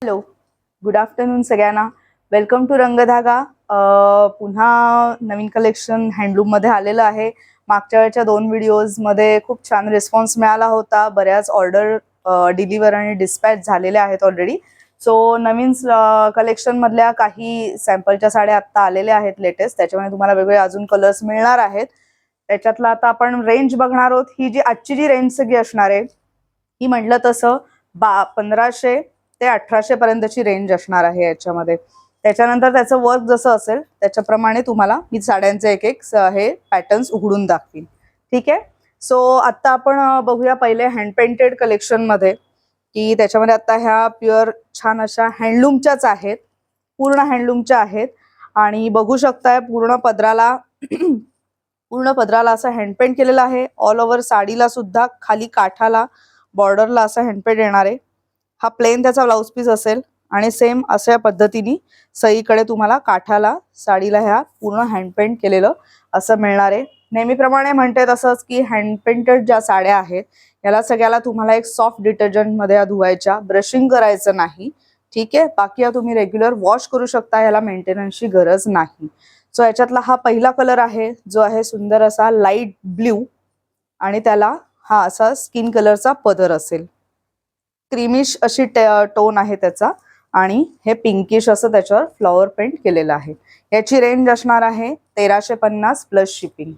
Hello, good afternoon सगळ्यांना. Welcome to Rangdhaga. पुन्हा नवीन कलेक्शन हँडलूममध्ये आलेलं आहे. मागच्या वेळच्या 2 व्हिडिओजमध्ये खूप छान रिस्पॉन्स मिळाला होता. बऱ्याच ऑर्डर डिलिव्हर आणि डिस्पॅच झालेल्या आहेत ऑलरेडी. सो नवीन कलेक्शनमधल्या काही सॅम्पलच्या साड्या आत्ता आलेल्या आहेत लेटेस्ट. त्याच्यामध्ये तुम्हाला वेगवेगळे अजून कलर्स मिळणार आहेत. त्याच्यातला आता आपण रेंज बघणार आहोत. ही जी आजची जी रेंज सगळी असणार आहे ही म्हटलं तसं 1500 ते 1800 पर्यंतची रेंज असणार आहे याच्यामध्ये. त्याच्यानंतर त्याचं वर्क जसं असेल त्याच्याप्रमाणे तुम्हाला मी साड्यांचे एक एक हे पॅटर्न्स उघडून दाखवीन. ठीक आहे. सो आता आपण बघूया पहिले हँड पेंटेड कलेक्शनमध्ये की त्याच्यामध्ये आता ह्या प्युअर छान अशा हँडलूमच्याच आहेत. पूर्ण हँडलूमच्या आहेत आणि बघू शकताय पूर्ण पदराला पूर्ण पदराला असं हँडपेंट केलेलं आहे. ऑल ओव्हर साडीला सुद्धा खाली काठाला बॉर्डरला असं हँडपेंट येणार आहे. हा प्लेन त्याचा ब्लाउज पीस असेल आणि सेम अशा पद्धतीने सईकडे तुम्हाला काठाला साडीला ह्या पूर्ण हँडपेंट केलेलं असं मिळणार आहे. नेहमीप्रमाणे म्हणते तसंच की हँडपेंटेड ज्या साड्या आहेत याला सगळ्याला तुम्हाला एक सॉफ्ट डिटर्जंटमध्ये धुवायच्या, ब्रशिंग करायचं नाही. ठीक आहे. बाकी तुम्ही रेग्युलर वॉश करू शकता, याला मेंटेनन्सची गरज नाही. सो याच्यातला हा पहिला कलर आहे जो आहे सुंदर असा लाईट ब्ल्यू आणि त्याला हा असा स्किन कलरचा पदर असेल. क्रीमिश अशी टोन आहे त्याचा आणि हे पिंकिश असं त्याच्यावर फ्लॉवर पेंट केलेलं आहे. याची रेंज असणार आहे 1350 प्लस शिपिंग.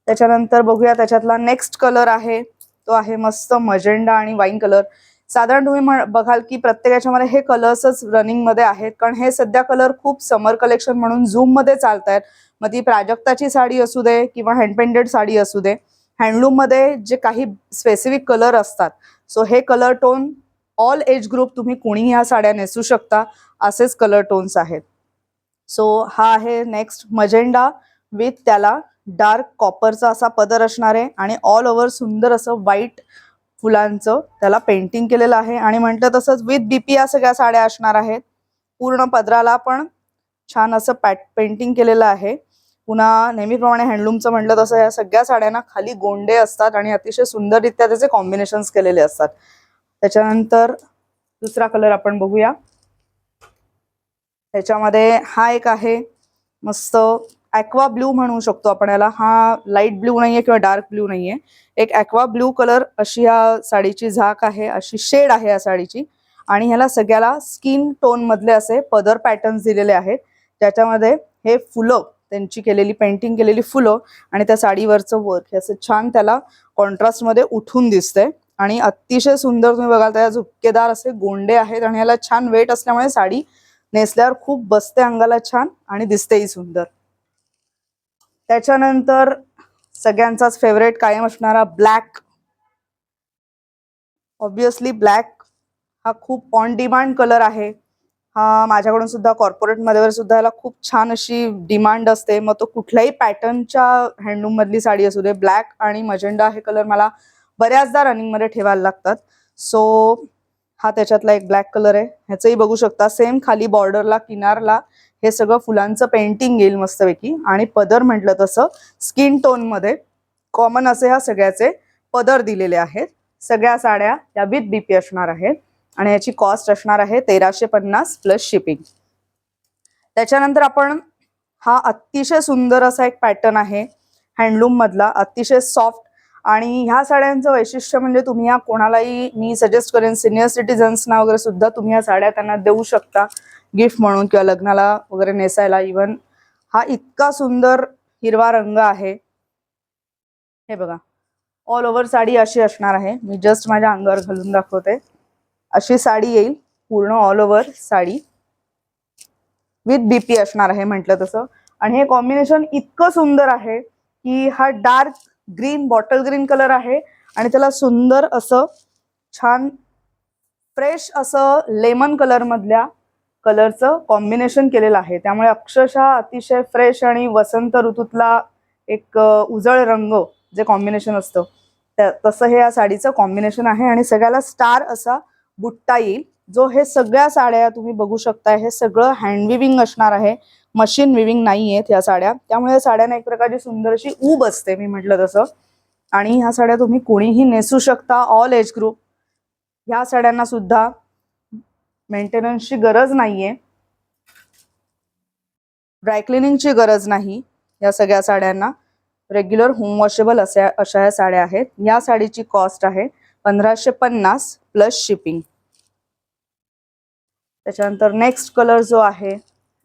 त्याच्यानंतर बघूया त्याच्यातला नेक्स्ट कलर आहे तो आहे मस्त मजेंडा आणि वाईन कलर. साधारण तुम्ही बघाल की प्रत्येकाच्यामध्ये हे कलर्सच रनिंग मध्ये आहेत कारण हे सध्या कलर खूप समर कलेक्शन म्हणून झूम मध्ये चालतायत. मग ती प्राजक्ताची साडी असू दे किंवा हँडपेंटेड साडी असू दे, हँडलूम मध्ये जे काही स्पेसिफिक कलर असतात सो हे colour tone all age group तुम्ही कोणीही ह्या साड्या नेसू शकता असेच कलर टोन्स आहेत. सो हा आहे नेक्स्ट मजेंडा विथ त्याला डार्क कॉपरचा असा पदर असणार आहे आणि ऑल ओव्हर सुंदर असं व्हाईट फुलांचं त्याला पेंटिंग केलेलं आहे आणि म्हटलं तसंच विथ बीपी या सगळ्या साड्या असणार आहेत. पूर्ण पदराला पण छान असं पेंटिंग केलेलं आहे. पुन्हा नेहमीप्रमाणे हँडलूमचं म्हटलं तसं या सगळ्या साड्यांना खाली गोंडे असतात आणि अतिशय सुंदररित्या त्याचे कॉम्बिनेशन्स केलेले असतात. त्याच्यानंतर दुसरा कलर आपण बघूया. त्याच्यामध्ये हा एक आहे मस्त ॲक्वा ब्ल्यू म्हणू शकतो आपण याला. हा लाईट ब्ल्यू नाहीये किंवा डार्क ब्ल्यू नाहीये, एक ॲक्वा ब्ल्यू कलर अशी ह्या साडीची झाक आहे, अशी शेड आहे या साडीची आणि ह्याला सगळ्याला स्किन टोन मधले असे पदर पॅटर्न्स दिलेले आहेत. त्याच्यामध्ये हे फुलं त्यांची केलेली पेंटिंग केलेली फुलं आणि त्या साडीवरचं वर्क हे असं छान त्याला कॉन्ट्रास्ट मध्ये उठून दिसतंय आणि अतिशय सुंदर तुम्ही बघाल त्या झुपकेदार असे गोंडे आहेत आणि ह्याला छान वेट असल्यामुळे साडी नेसल्यावर खूप बसते अंगाला छान आणि दिसतेही सुंदर. त्याच्यानंतर सगळ्यांचाच फेवरेट कायम असणारा ब्लॅक. ऑब्विसली ब्लॅक हा खूप ऑन डिमांड कलर आहे. हा माझ्याकडून सुद्धा कॉर्पोरेट मध्ये सुद्धा याला खूप छान अशी डिमांड असते. मग तो कुठल्याही पॅटर्नच्या हँडलूम मधली साडी असू दे, ब्लॅक आणि मजेंडा हे कलर मला बऱ्याचदा रनिंग मध्ये ठेवायला लागतात. सो हा त्याच्यातला एक ब्लॅक कलर आहे. ह्याचंही बघू शकता सेम खाली बॉर्डरला किनारला हे सगळं फुलांचं पेंटिंग येईल मस्तपैकी आणि पदर म्हटलं तसं स्किन टोन मध्ये कॉमन असे ह्या सगळ्याचे पदर दिलेले आहेत. सगळ्या साड्या या विथ बीपी असणार आहेत आणि याची कॉस्ट असणार आहे 1350 प्लस शिपिंग. त्याच्यानंतर आपण हा अतिशय सुंदर असा एक पॅटर्न आहे हँडलूम मधला, अतिशय सॉफ्ट आणि ह्या साड्यांचं वैशिष्ट्य म्हणजे तुम्ही या कोणालाही मी सजेस्ट करेन सिनियर सिटीजन्सना वगैरे सुद्धा तुम्ही या साड्या त्यांना देऊ शकता गिफ्ट म्हणून किंवा लग्नाला वगैरे नेसायला. इवन हा इतका सुंदर हिरवा रंग आहे. हे बघा ऑल ओव्हर साडी अशी असणार आहे. मी जस्ट माझ्या अंगावर घालून दाखवते. अशी साडी येईल पूर्ण all over sari with BP असणार आहे म्हटलं तसं. आणि हे कॉम्बिनेशन इतकं सुंदर आहे की हा dark green bottle green colour आहे आणि त्याला सुंदर असं छान फ्रेश असं लेमन कलर मधल्या कलरचं कॉम्बिनेशन केलेलं आहे. त्यामुळे अक्षरशः अतिशय फ्रेश आणि वसंत ऋतूतला एक उजळ रंग जे कॉम्बिनेशन असतं तसं हे या साडीचं कॉम्बिनेशन आहे आणि सगळ्याला स्टार असा बुट्टा येईल. जो हे सगळ्या साड्या तुम्ही बघू शकता हे सगळं हँड विविंग असणार आहे, मशीन विविंग नाही आहेत या साड्या. त्यामुळे साड्यांना एक प्रकारची सुंदर अशी ऊब असते मी म्हटलं तसं. आणि ह्या साड्या तुम्ही कोणीही नेसू शकता ऑल एज ग्रुप. ह्या साड्यांना सुद्धा मेंटेनन्सची गरज नाहीये, ड्रायक्लिनिंगची गरज नाही. या सगळ्या साड्यांना रेग्युलर होम वॉशेबल अशा या साड्या आहेत. या साडीची कॉस्ट आहे 1550 प्लस शिपिंग. त्याच्यानंतर नेक्स्ट कलर जो आहे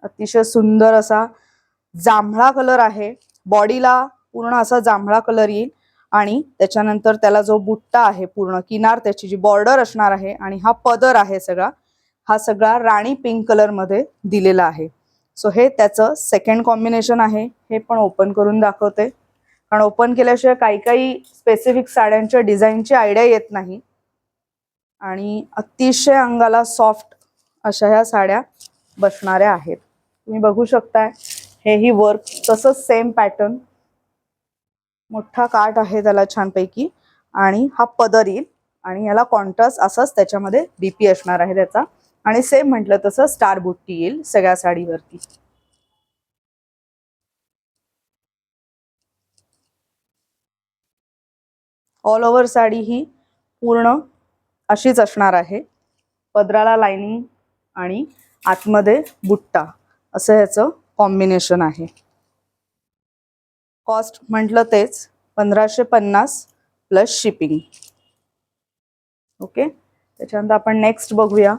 अतिशय सुंदर असा जांभळा कलर आहे. बॉडीला पूर्ण असा जांभळा कलर येईल आणि त्याच्यानंतर त्याला जो बुट्टा आहे पूर्ण किनार त्याची जी बॉर्डर असणार आहे आणि हा पदर आहे सगळा, हा सगळा राणी पिंक कलर मध्ये दिलेला आहे. सो हे त्याचं सेकंड कॉम्बिनेशन आहे. हे पण ओपन करून दाखवते, कारण ओपन केल्याशिवाय काही काही स्पेसिफिक साड्यांच्या डिझाईनची आयडिया येत नाही. आणि अतिशय अंगाला सॉफ्ट अशा ह्या साड्या बसणाऱ्या आहेत. तुम्ही बघू शकताय हेही वर्क, तसंच सेम पॅटर्न, मोठा काठ आहे त्याला छानपैकी आणि हा पदर येईल आणि याला कॉन्ट्रास्ट असाच त्याच्यामध्ये डीपी असणार आहे त्याचा. आणि सेम म्हटलं तसं स्टार बुट्टी येईल सगळ्या साडीवरती. ऑल ओव्हर साडी ही पूर्ण अशीच असणार आहे. पदराला लाइनिंग आणि आतमध्ये बुट्टा असं ह्याचं कॉम्बिनेशन आहे. कॉस्ट म्हटलं तेच 1550 प्लस शिपिंग. ओके, त्याच्यानंतर आपण नेक्स्ट बघूया.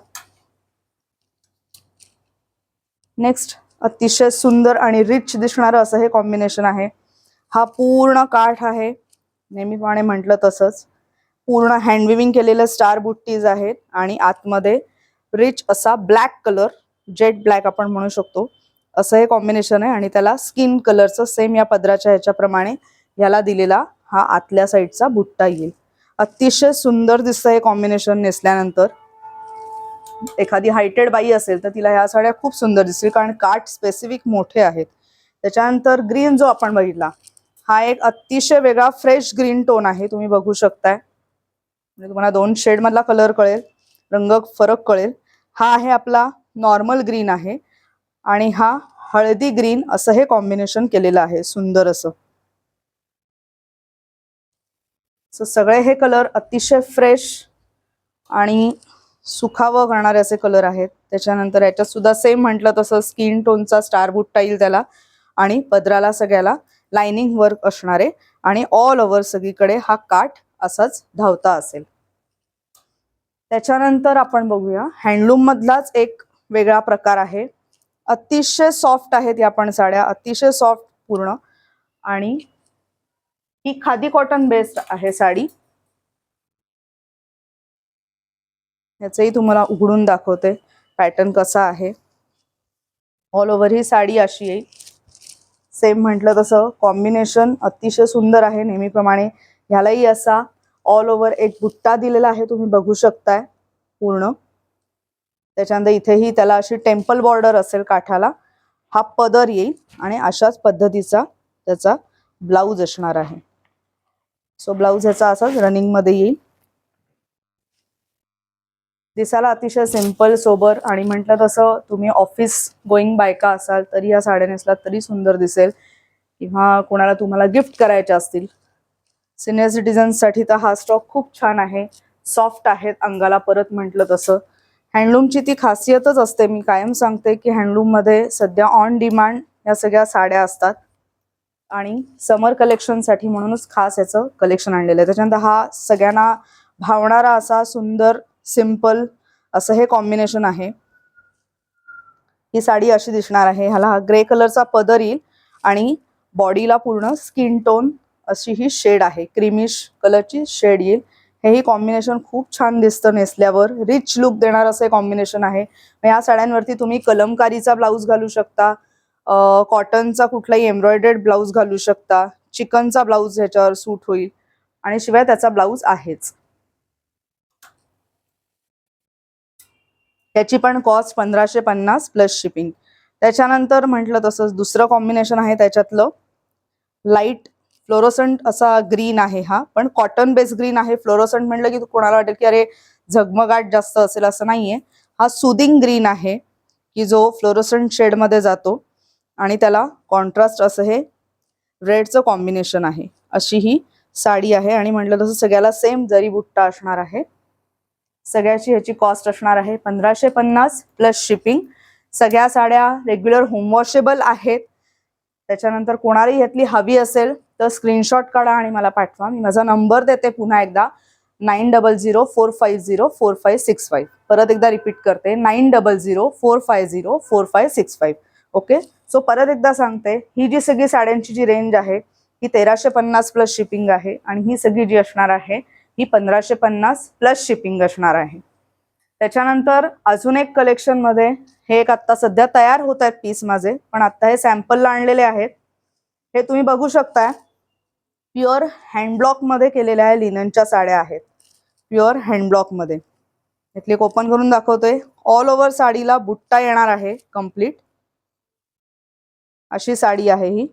नेक्स्ट अतिशय सुंदर आणि रिच दिसणारं असं हे कॉम्बिनेशन आहे. हा पूर्ण काठ आहे, नेहमीप्रमाणे म्हटलं तसंच पूर्ण हँडविविंग केलेलं स्टार बुट्टीज आहेत आणि आतमध्ये रिच असा ब्लॅक कलर, जेट ब्लॅक आपण म्हणू शकतो असं हे कॉम्बिनेशन आहे. आणि त्याला स्किन कलरचं सेम या पदराच्या ह्याच्याप्रमाणे ह्याला दिलेला हा आतल्या साईडचा बुट्टा येईल. अतिशय सुंदर दिसतं हे कॉम्बिनेशन नेसल्यानंतर. एखादी हायटेड बाई असेल तर तिला ह्या साड्या खूप सुंदर दिसतील, कारण काठ स्पेसिफिक मोठे आहेत. त्याच्यानंतर ग्रीन जो आपण बघितला हा एक अतिशय वेगळा फ्रेश ग्रीन टोन आहे. तुम्ही बघू शकताय, म्हणजे तुम्हाला दोन शेड मधला कलर कळेल, रंग फरक कळेल. हा आहे आपला नॉर्मल ग्रीन आहे आणि हा हळदी ग्रीन असं हे कॉम्बिनेशन केलेलं आहे सुंदर असं. सगळे हे कलर अतिशय फ्रेश आणि सुखावं करणारे असे कलर आहेत. त्याच्यानंतर याच्यात सुद्धा सेम म्हटलं तसं स्किन टोनचा स्टार बुट्टा येईल त्याला आणि पदराला सगळ्याला लाइनिंग वर्क असणारे आणि ऑल ओव्हर सगळीकडे हा काठ असाच धावता असेल. त्याच्यानंतर आपण बघूया हँडलूम मधलाच एक वेगळा प्रकार आहे. अतिशय सॉफ्ट आहेत या पण साड्या, अतिशय सॉफ्ट पूर्ण. आणि ही खादी कॉटन बेस्ड आहे साडी. याचंही तुम्हाला उघडून दाखवते पॅटर्न कसा आहे. ऑल ओव्हर ही साडी अशी येईल. सेम म्हटलं तसं कॉम्बिनेशन अतिशय सुंदर आहे नेहमीप्रमाणे. ह्यालाही असा ऑल ओव्हर एक बुट्टा दिलेला आहे, तुम्ही बघू शकताय पूर्ण. त्याच्यानंतर इथेही त्याला अशी टेम्पल बॉर्डर असेल काठाला. हा पदर येईल आणि अशाच पद्धतीचा त्याचा ब्लाउज असणार आहे. सो ब्लाउज ह्याचा असाच रनिंग मध्ये येईल. दिसायला अतिशय सिंपल सोबर आणि म्हटलं तसं तुम्ही ऑफिस गोईंग बायका असाल तरी या साड्या नेसलात तरी सुंदर दिसेल, किंवा कोणाला तुम्हाला गिफ्ट करायच्या असतील. सिनियर सिटीजन्ससाठी तर हा स्टॉक खूप छान आहे. सॉफ्ट आहेत अंगाला. परत म्हटलं तसं हँडलूमची ती खासियतच असते, मी कायम सांगते की हँडलूममध्ये सध्या ऑन डिमांड या सगळ्या साड्या असतात आणि समर कलेक्शनसाठी म्हणूनच खास याचं कलेक्शन आणलेलं आहे. त्याच्यानंतर हा सगळ्यांना भावणारा असा सुंदर सिंपल असं हे कॉम्बिनेशन आहे. ही साडी अशी दिसणार आहे. ह्याला हा ग्रे कलरचा पदर येईल आणि बॉडीला पूर्ण स्किन टोन अशी ही शेड आहे, क्रीमिश कलरची शेड येईल. हेही कॉम्बिनेशन खूप छान दिसतं नेसल्यावर, रिच लुक देणार असं कॉम्बिनेशन आहे. या साड्यांवरती तुम्ही कलमकारीचा ब्लाऊज घालू शकता, कॉटनचा कुठलाही एम्ब्रॉयडर्ड ब्लाऊज घालू शकता, चिकनचा ब्लाऊज ह्याच्यावर सूट होईल आणि शिवाय त्याचा ब्लाऊज आहेच. त्याची पण कॉस्ट 1550 प्लस शिपिंग. त्याच्यानंतर म्हटलं तसंच दुसरं कॉम्बिनेशन आहे त्याच्यातलं लाईट फ्लोरोसंट असा ग्रीन आहे. हा पण कॉटन बेस्ड ग्रीन आहे. फ्लोरोसंट म्हटलं की कोणाला वाटेल की अरे झगमगाट जास्त असेल, असं नाहीये. हा सुदिंग ग्रीन आहे की जो फ्लोरोसंट शेड मध्ये जातो आणि त्याला कॉन्ट्रास्ट असं हे रेडचं कॉम्बिनेशन आहे. अशी ही साडी आहे आणि म्हटलं तसं सगळ्याला सेम जरी बुट्टा असणार आहे. सगळ्याची ह्याची कॉस्ट असणार आहे 1550 प्लस शिपिंग. सगळ्या साड्या रेग्युलर होम वॉशेबल आहेत. त्याच्यानंतर कोणालाही ह्यातली हवी असेल तर स्क्रीनशॉट काढा आणि मला पाठवा. मी माझा नंबर देते पुन्हा एकदा 9004504565. परत एकदा रिपीट करते 9004504565. ओके. सो परत एकदा सांगते, ही जी सगळी साड्यांची जी रेंज आहे ही 1350 प्लस शिपिंग आहे आणि ही सगळी जी असणार आहे ही 1550 प्लस शिपिंग असणार आहे. त्याच्यानंतर अजून एक कलेक्शन मध्ये हे एक आता सध्या तयार होत आहेत पीस माझे, पण आता हे सॅम्पलला आणलेले आहेत. हे तुम्ही बघू शकताय प्युअर हँडब्लॉक मध्ये केलेल्या आहे लिननच्या साड्या आहेत. प्युअर हँडब्लॉक मध्ये. इथले ओपन करून दाखवतोय. ऑल ओव्हर साडीला बुट्टा येणार आहे कम्प्लीट. अशी साडी आहे ही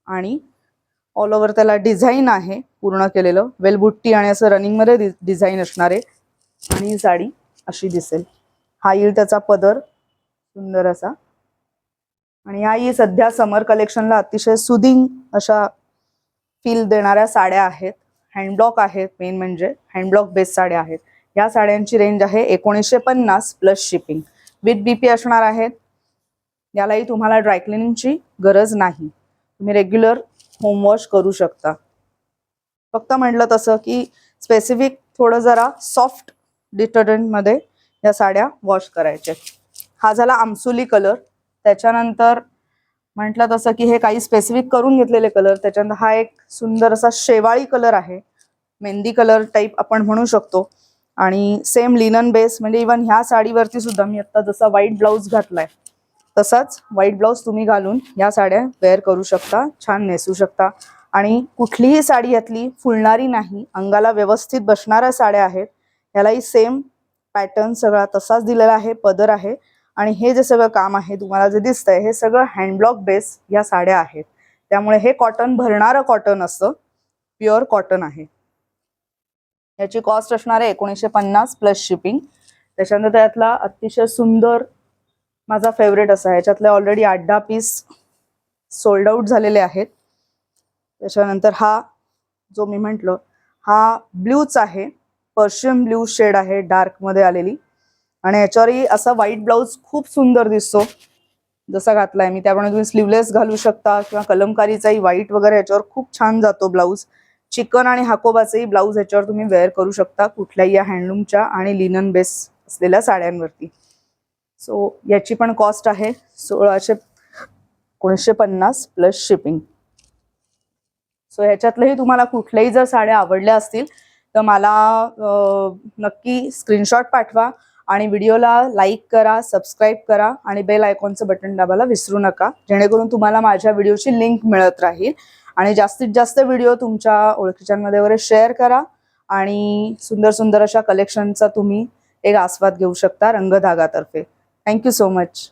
आणि ऑल ओव्हर त्याला डिझाईन आहे पूर्ण केलेलं. वेल बुट्टी आणि असं रनिंग मध्ये डिझाईन असणार आहे आणि ही साडी अशी दिसेल. हा येईल त्याचा पदर सुंदर असा. आणि ह्या सध्या समर कलेक्शनला अतिशय सुदिंग अशा फील देणाऱ्या साड्या आहेत. हँडब्लॉक आहेत. मेन म्हणजे हँडब्लॉक बेस्ड साड्या आहेत. या साड्यांची रेंज आहे 1950 प्लस शिपिंग. विथ बीपी असणार आहेत. यालाही तुम्हाला ड्रायक्लिनिंगची गरज नाही. तुम्ही रेग्युलर होम वॉश करू शकता. फक्त म्हटलं तसं की स्पेसिफिक थोडं जरा सॉफ्ट डिटर्जंटमध्ये या साड्या वॉश करायच्या. हा झाला आमसुली कलर. त्याच्यानंतर म्हटलं तसं की हे काही स्पेसिफिक करून घेतलेले कलर. त्याच्यानंतर हा एक सुंदर असा शेवाळी कलर आहे. मेहंदी कलर टाईप आपण म्हणू शकतो. आणि सेम लिनन बेस म्हणजे इवन ह्या साडीवरती सुद्धा मी आता जसा व्हाईट ब्लाऊज घातलाय तसाच व्हाईट ब्लाऊज तुम्ही घालून या साड्या वेअर करू शकता. छान नेसू शकता. आणि कुठलीही साडी यातली फुलणारी नाही. अंगाला व्यवस्थित बसणाऱ्या साड्या आहेत. यालाही सेम पॅटर्न सगळा तसाच दिलेला आहे. पदर आहे. आणि हे जे सगळं काम आहे तुम्हाला जे दिसतंय हे सगळं हँडब्लॉक बेस या साड्या आहेत. त्यामुळे हे कॉटन भरणारं कॉटन असतं. प्युअर कॉटन आहे. याची कॉस्ट असणार आहे 1950 प्लस शिपिंग. त्याच्यानंतर त्यातला अतिशय सुंदर माझा फेवरेट असा. ह्याच्यातले ऑलरेडी 8-10 पीस सोल्ड आउट झालेले आहेत. त्याच्यानंतर हा जो मी म्हटलं हा ब्ल्यूच आहे. पर्शियन ब्ल्यू शेड आहे डार्क मध्ये आलेली. आणि याच्यावरही असा व्हाईट ब्लाऊज खूप सुंदर दिसतो जसा घातलाय मी. त्यामुळे तुम्ही स्लीवलेस घालू शकता किंवा कलमकारीचाही व्हाईट वगैरे याच्यावर खूप छान जातो ब्लाऊज. चिकन आणि हाकोबाचेही ब्लाऊज याच्यावर तुम्ही वेअर करू शकता कुठल्याही या हँडलूमच्या आणि लिनन बेस असलेल्या साड्यांवरती. सो याची पण कॉस्ट आहे 1950 प्लस शिपिंग. सो ह्याच्यातलंही तुम्हाला कुठल्याही जर साड्या आवडल्या असतील तर मला नक्की स्क्रीनशॉट पाठवा आणि व्हिडिओला लाईक करा, सबस्क्राईब करा आणि बेल आयकॉनचं बटन दाबायला विसरू नका, जेणेकरून तुम्हाला माझ्या व्हिडिओची लिंक मिळत राहील. आणि जास्तीत जास्त व्हिडिओ तुमच्या ओळखीच्यांमध्ये वगैरे शेअर करा आणि सुंदर सुंदर अशा कलेक्शनचा तुम्ही एक आस्वाद घेऊ शकता रंगधागातर्फे. Thank you so much.